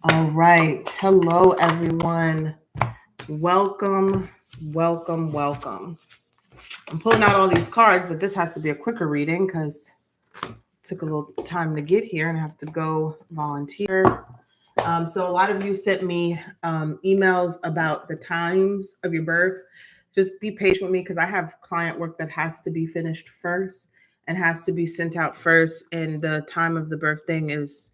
All right. Hello, everyone. Welcome, welcome, welcome. I'm pulling out all these cards, but this has to be a quicker reading because it took a little time to get here and I have to go volunteer. So, a lot of you sent me emails about the times of your birth. Just be patient with me because I have client work that has to be finished first and has to be sent out first. And the time of the birth thing is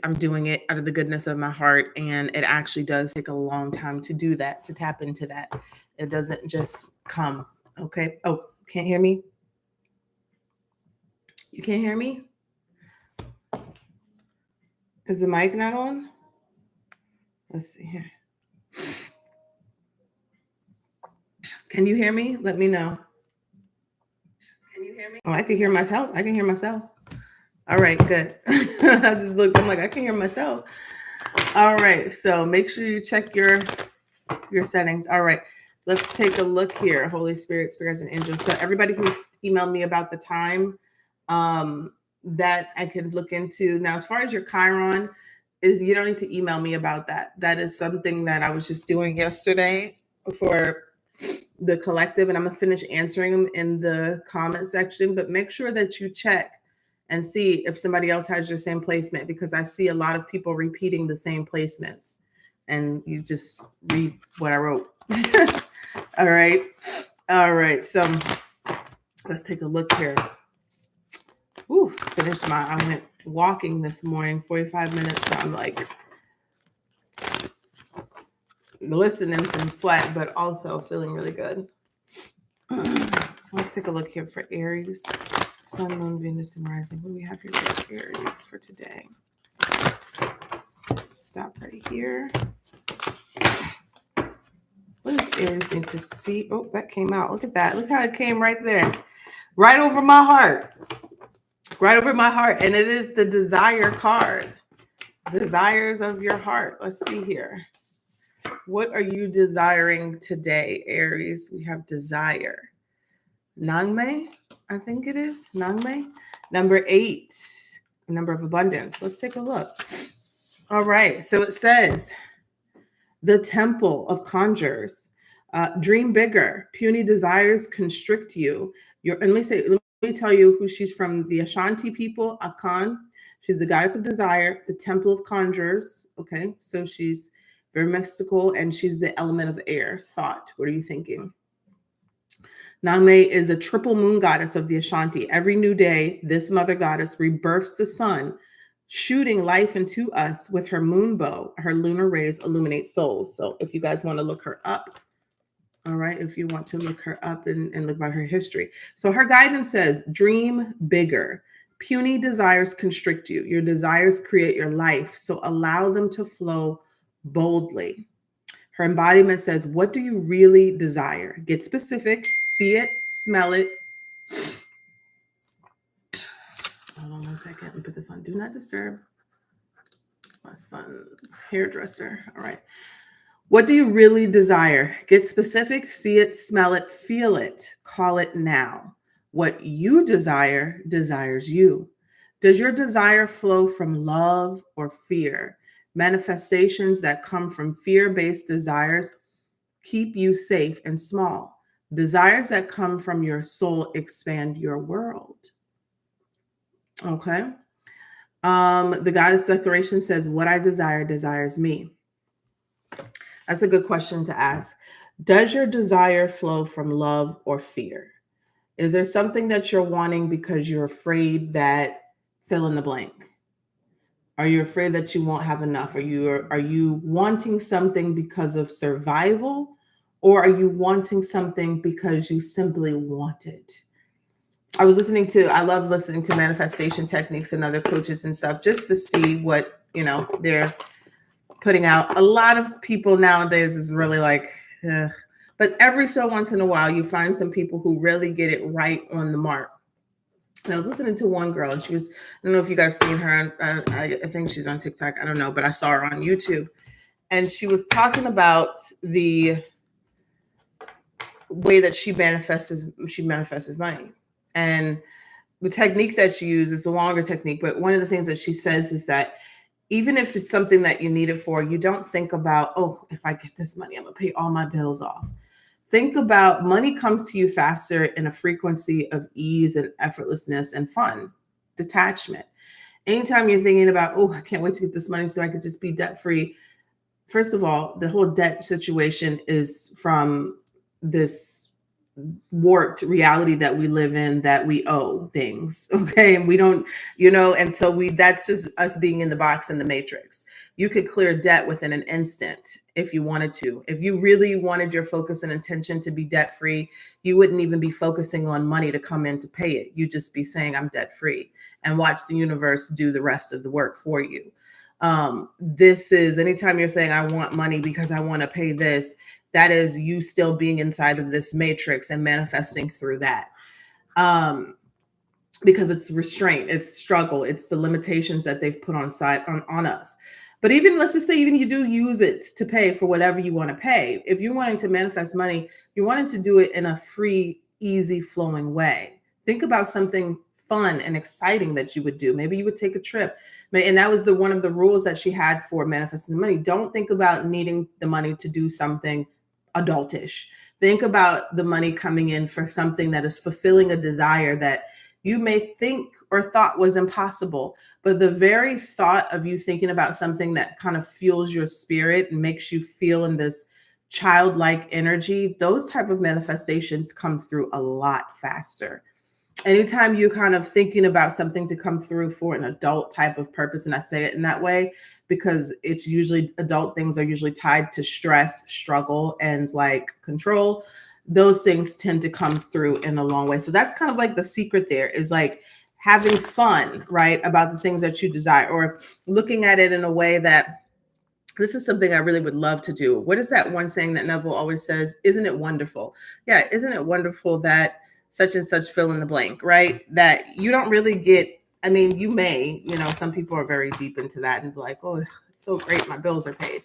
I'm doing it out of the goodness of my heart, and it actually does take a long time to do that, to tap into that. It doesn't just come. Okay. Oh, can't hear me? You can't hear me? Is the mic not on? Let's see here. Can you hear me? Let me know. Can you hear me? Oh, I can hear myself. I can hear myself. All right, good. I just looked, I'm like, I can hear myself. All right. So make sure you check your settings. All right. Let's take a look here. Holy Spirit, spirits, and angels. So everybody who's emailed me about the time that I could look into. Now, as far as your Chiron, is you don't need to email me about that. That is something that I was just doing yesterday for the collective, and I'm gonna finish answering them in the comment section. But make sure that you check and see if somebody else has your same placement, because I see a lot of people repeating the same placements, and you just read what I wrote. All right. All right. So let's take a look here. Ooh, I went walking this morning, 45 minutes. So I'm like glistening from sweat, but also feeling really good. Let's take a look here for Aries. Sun, Moon, Venus, and Rising. What do we have here for Aries for today? Stop right here. What does Aries need to see? Oh, that came out. Look at that. Look how it came right there. Right over my heart. Right over my heart. And it is the desire card. Desires of your heart. Let's see here. What are you desiring today, Aries? We have desire. Nangmei, I think it is. Nangmei. Number 8, number of abundance. Let's take a look. All right. So it says, the Temple of Conjures. Dream bigger. Puny desires constrict you. And let me tell you who she's from. The Ashanti people, Akan. She's the goddess of desire, the Temple of Conjures. Okay, so she's very mystical, and she's the element of air, thought. What are you thinking? Nangmei is a triple moon goddess of the Ashanti. Every new day, this mother goddess rebirths the sun, shooting life into us with her moon bow. Her lunar rays illuminate souls. So if you guys want to look her up, all right, if you want to look her up and look about her history. So her guidance says, dream bigger. Puny desires constrict you. Your desires create your life. So allow them to flow boldly. Her embodiment says, what do you really desire? Get specific, see it, smell it. Hold on 1 second. Let me put this on Do Not Disturb. It's my son's hairdresser. All right. What do you really desire? Get specific, see it, smell it, feel it, call it now. What you desire desires you. Does your desire flow from love or fear? Manifestations that come from fear-based desires keep you safe and small. Desires that come from your soul expand your world. Okay. The goddess declaration says, what I desire desires me. That's a good question to ask. Does your desire flow from love or fear? Is there something that you're wanting because you're afraid that fill in the blank? Are you afraid that you won't have enough? Are you wanting something because of survival, or are you wanting something because you simply want it? I love listening to manifestation techniques and other coaches and stuff, just to see what, they're putting out. A lot of people nowadays is really like, ugh. But every so once in a while, you find some people who really get it right on the mark. And I was listening to one girl, and I don't know if you guys seen her. I think she's on TikTok. I don't know, but I saw her on YouTube. And she was talking about the way that she manifests money. And the technique that she uses is a longer technique. But one of the things that she says is that even if it's something that you need it for, you don't think about, oh, if I get this money, I'm gonna pay all my bills off. Think about money comes to you faster in a frequency of ease and effortlessness and fun, detachment. Anytime you're thinking about, oh, I can't wait to get this money so I could just be debt free. First of all, the whole debt situation is from this warped reality that we live in, that we owe things. Okay. And we don't, until that's just us being in the box in the matrix. You could clear debt within an instant if you wanted to. If you really wanted your focus and intention to be debt free, you wouldn't even be focusing on money to come in to pay it. You'd just be saying, I'm debt free, and watch the universe do the rest of the work for you. This is anytime you're saying, I want money because I want to pay this, that is you still being inside of this matrix and manifesting through that. Because it's restraint, it's struggle, it's the limitations that they've put on us. But even, let's just say, even you do use it to pay for whatever you want to pay. If you're wanting to manifest money, you're wanting to do it in a free, easy flowing way. Think about something fun and exciting that you would do. Maybe you would take a trip. And that was one of the rules that she had for manifesting the money. Don't think about needing the money to do something adultish. Think about the money coming in for something that is fulfilling a desire that you may think or thought was impossible. But the very thought of you thinking about something that kind of fuels your spirit and makes you feel in this childlike energy, those type of manifestations come through a lot faster. Anytime you're kind of thinking about something to come through for an adult type of purpose, and I say it in that way because it's usually, adult things are usually tied to stress, struggle, and like control. Those things tend to come through in a long way. So that's kind of like the secret there, is like having fun, right, about the things that you desire, or looking at it in a way that, this is something I really would love to do. What is that one saying that Neville always says? Isn't it wonderful? Yeah, isn't it wonderful that such and such fill in the blank, right? That you don't really get, I mean, you may, some people are very deep into that and be like, oh, it's so great, my bills are paid.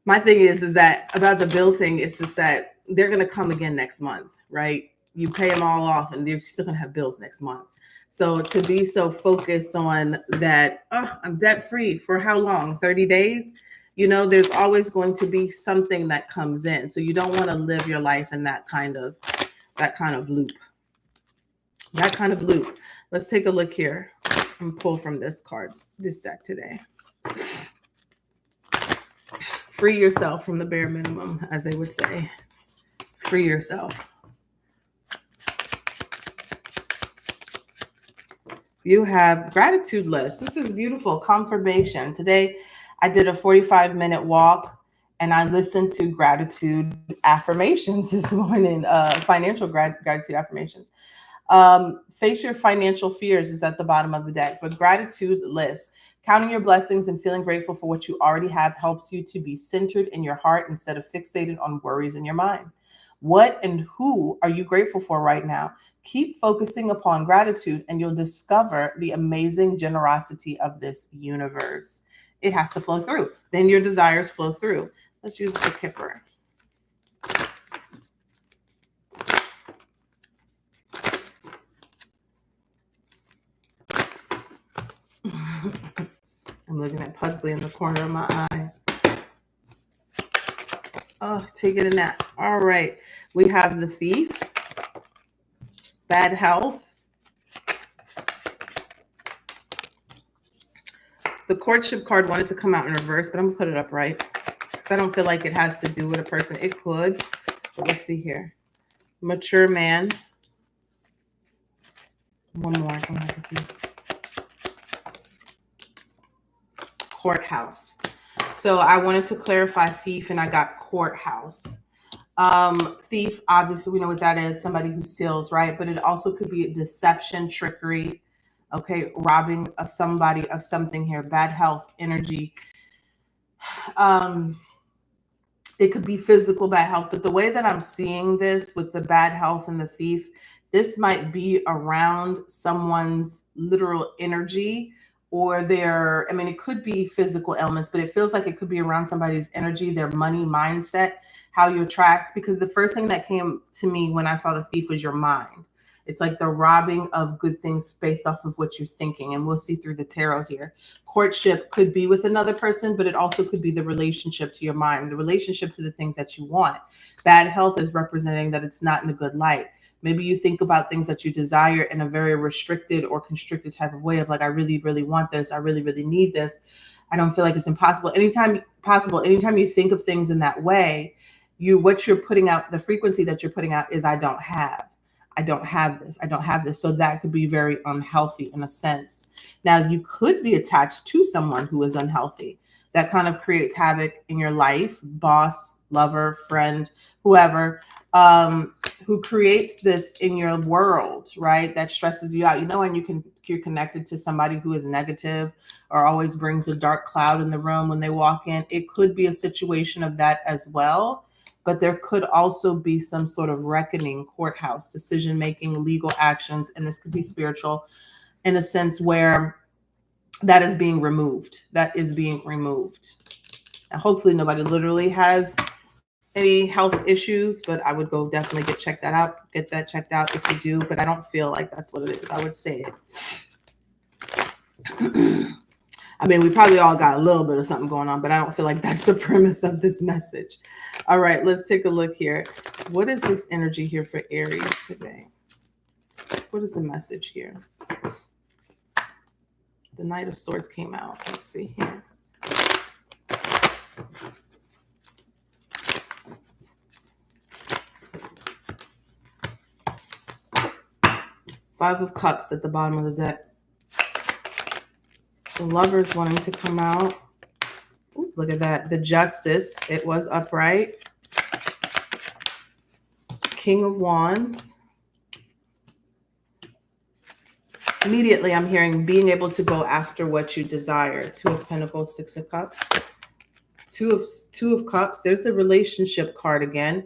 My thing is that about the bill thing, it's just that they're going to come again next month, right? You pay them all off and they're still going to have bills next month. So to be so focused on that, oh, I'm debt free for how long? 30 days? There's always going to be something that comes in. So you don't want to live your life in that kind of loop. That kind of loop. Let's take a look here and pull from this deck today. Free yourself from the bare minimum, as they would say. Free yourself. You have gratitude list. This is beautiful. Confirmation. Today, I did a 45-minute walk and I listened to gratitude affirmations this morning, financial gratitude affirmations. Face your financial fears is at the bottom of the deck, but gratitude list. Counting your blessings and feeling grateful for what you already have helps you to be centered in your heart instead of fixated on worries in your mind. What and who are you grateful for right now? Keep focusing upon gratitude and you'll discover the amazing generosity of this universe. It has to flow through. Then your desires flow through. Let's use the Kipper. I'm looking at Pugsley in the corner of my eye. Oh, taking a nap. All right. We have the Thief, bad health, the Courtship card wanted to come out in reverse, but I'm going to put it up right because I don't feel like it has to do with a person. It could, but let's see here. Mature man. One more. Courthouse. So I wanted to clarify Thief and I got Courthouse. Thief, obviously we know what that is, somebody who steals, right? But it also could be deception, trickery, okay, robbing of somebody of something here, bad health, energy. It could be physical bad health, but the way that I'm seeing this with the bad health and the Thief, this might be around someone's literal energy or it could be physical ailments, but it feels like it could be around somebody's energy, their money mindset, how you attract, because the first thing that came to me when I saw the Thief was your mind. It's like the robbing of good things based off of what you're thinking. And we'll see through the tarot here. Courtship could be with another person, but it also could be the relationship to your mind, the relationship to the things that you want. Bad health is representing that it's not in a good light. Maybe you think about things that you desire in a very restricted or constricted type of way of like, I really, really want this. I really, really need this. I don't feel like it's impossible. Anytime you think of things in that way, what you're putting out, the frequency that you're putting out is I don't have this. I don't have this. So that could be very unhealthy in a sense. Now you could be attached to someone who is unhealthy. That kind of creates havoc in your life, boss, lover, friend, whoever, who creates this in your world, right? That stresses you out. You know, when you're connected to somebody who is negative or always brings a dark cloud in the room when they walk in, it could be a situation of that as well. But there could also be some sort of reckoning, courthouse, decision-making, legal actions, and this could be spiritual in a sense where that is being removed. That is being removed. And hopefully nobody literally has any health issues, but I would go definitely get that checked out if you do, but I don't feel like that's what it is. I would say it. I mean, we probably all got a little bit of something going on, but I don't feel like that's the premise of this message. All right, let's take a look here. What is this energy here for Aries today? What is the message here? The Knight of Swords came out. Let's see here. Five of Cups at the bottom of the deck. The Lovers wanting to come out. Ooh, look at that. The Justice. It was upright. King of Wands. Immediately, I'm hearing being able to go after what you desire. Two of Pentacles, Six of Cups. Two of Cups. There's a relationship card again.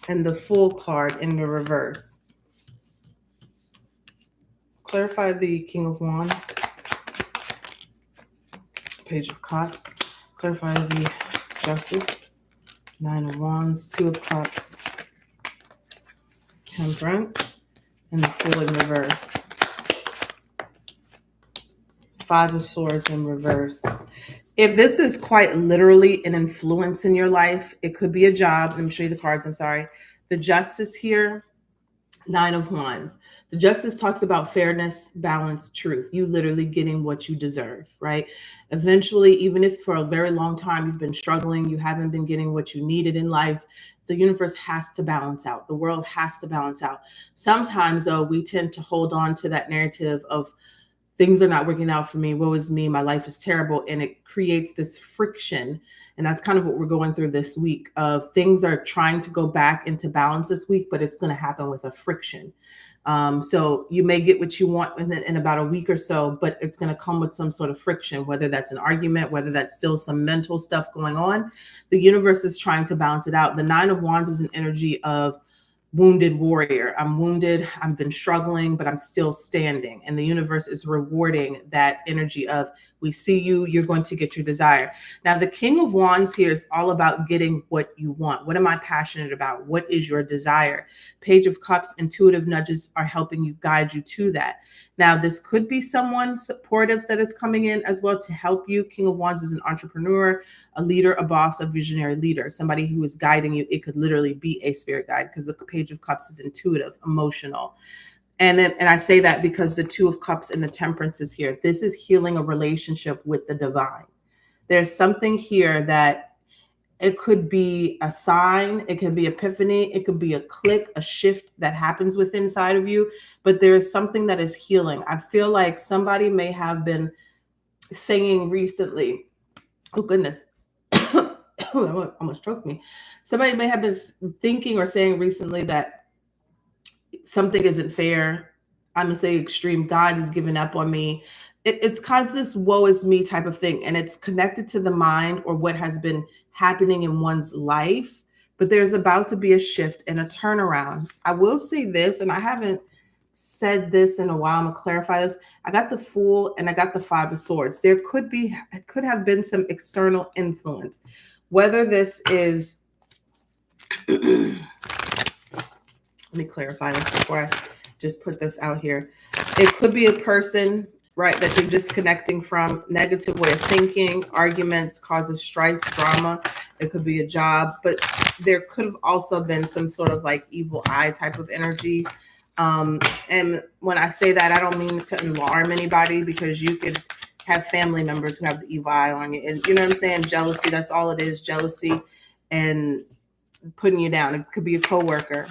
And the Fool card in the reverse. Clarify the King of Wands. Page of Cups. Clarify the Justice. Nine of Wands. Two of Cups. Temperance. And the Fool in reverse. Five of Swords in reverse. If this is quite literally an influence in your life, it could be a job. Let me show you the cards. I'm sorry. The Justice here, Nine of Wands. The Justice talks about fairness, balance, truth. You literally getting what you deserve, right? Eventually, even if for a very long time you've been struggling, you haven't been getting what you needed in life, the universe has to balance out. The world has to balance out. Sometimes, though, we tend to hold on to that narrative of things are not working out for me. Woe is me. My life is terrible. And it creates this friction. And that's kind of what we're going through this week of things are trying to go back into balance this week, but it's going to happen with a friction. So you may get what you want in about a week or so, but it's going to come with some sort of friction, whether that's an argument, whether that's still some mental stuff going on. The universe is trying to balance it out. The Nine of Wands is an energy of wounded warrior. I'm wounded. I've been struggling, but I'm still standing. And the universe is rewarding that energy of, we see you, you're going to get your desire. Now, the King of Wands here is all about getting what you want. What am I passionate about? What is your desire? Page of Cups, intuitive nudges are helping you, guide you to that. Now, this could be someone supportive that is coming in as well to help you. King of Wands is an entrepreneur, a leader, a boss, a visionary leader, somebody who is guiding you. It could literally be a spirit guide because the Page of Cups is intuitive, emotional. And I say that because the Two of Cups and the Temperance is here. This is healing a relationship with the divine. There's something here that it could be a sign, it could be epiphany, it could be a click, a shift that happens within inside of you, but there's something that is healing. I feel like somebody may have been saying recently, oh goodness, that almost choked me. Somebody may have been thinking or saying recently that something isn't fair. I'm gonna say extreme. God has given up on me. It's kind of this woe is me type of thing. And it's connected to the mind or what has been happening in one's life. But there's about to be a shift and a turnaround. I will say this, and I haven't said this in a while. I'm gonna clarify this. I got the Fool and I got the Five of Swords. There could have been some external influence, whether this is let me clarify this before I just put this out here. It could be a person, right, that you're disconnecting from, negative way of thinking, arguments, causes strife, drama. It could be a job, but there could have also been some sort of like evil eye type of energy. And when I say that, I don't mean to alarm anybody, because you could have family members who have the evil eye on you. And you know what I'm saying? Jealousy, that's all it is, jealousy and putting you down. It could be a coworker.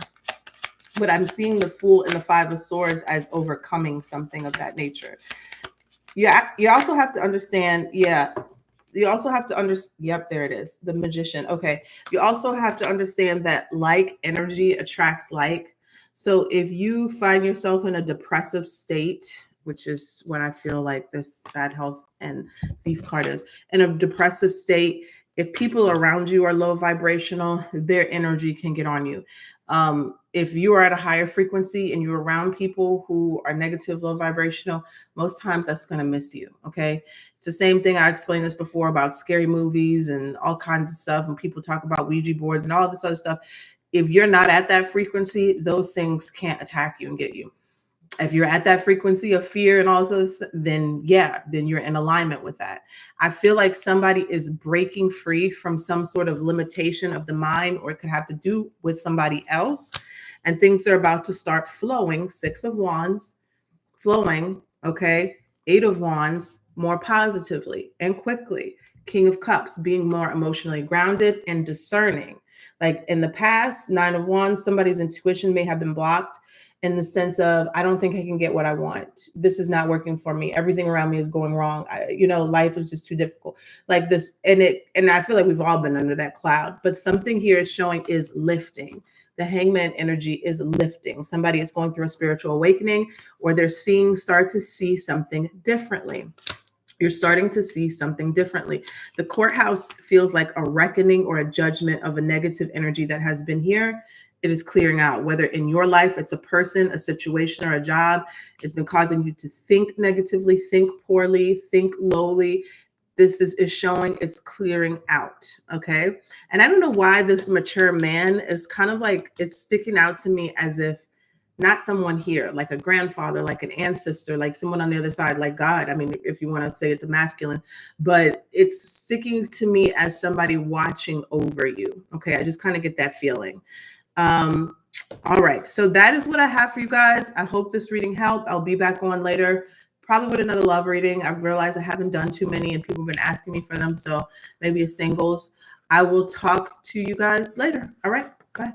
But I'm seeing the Fool and the Five of Swords as overcoming something of that nature. Yeah, you also have to understand, you also have to understand, yep, there it is, the Magician. Okay, you also have to understand that like energy attracts like. So if you find yourself in a depressive state, which is what I feel like this bad health and thief card is, in a depressive state, if people around you are low vibrational, their energy can get on you. If you are at a higher frequency and you're around people who are negative, low vibrational, most times that's going to miss you. Okay. It's the same thing. I explained this before about scary movies and all kinds of stuff. And people talk about Ouija boards and all this other stuff. If you're not at that frequency, those things can't attack you and get you. If you're at that frequency of fear and all this, then you're in alignment with that. I feel like somebody is breaking free from some sort of limitation of the mind, or it could have to do with somebody else. And things are about to start flowing. Six of Wands, flowing, okay? Eight of Wands, more positively and quickly. King of Cups, being more emotionally grounded and discerning. Like in the past, Nine of Wands, somebody's intuition may have been blocked in the sense of, I don't think I can get what I want. This is not working for me. Everything around me is going wrong. Life is just too difficult. Like this, and I feel like we've all been under that cloud, but something here is showing is lifting. The Hangman energy is lifting. Somebody is going through a spiritual awakening, or they're start to see something differently. You're starting to see something differently. The courthouse feels like a reckoning or a judgment of a negative energy that has been here. It is clearing out, whether in your life, it's a person, a situation, or a job. It's been causing you to think negatively, think poorly, think lowly. This is showing it's clearing out. Okay. And I don't know why this mature man is kind of like, it's sticking out to me as if not someone here, like a grandfather, like an ancestor, like someone on the other side, like God. I mean, if you want to say it's a masculine, but it's sticking to me as somebody watching over you. Okay. I just kind of get that feeling. All right. So that is what I have for you guys. I hope this reading helped. I'll be back on later, probably with another love reading. I've realized I haven't done too many and people have been asking me for them. So maybe a singles. I will talk to you guys later. All right. Bye.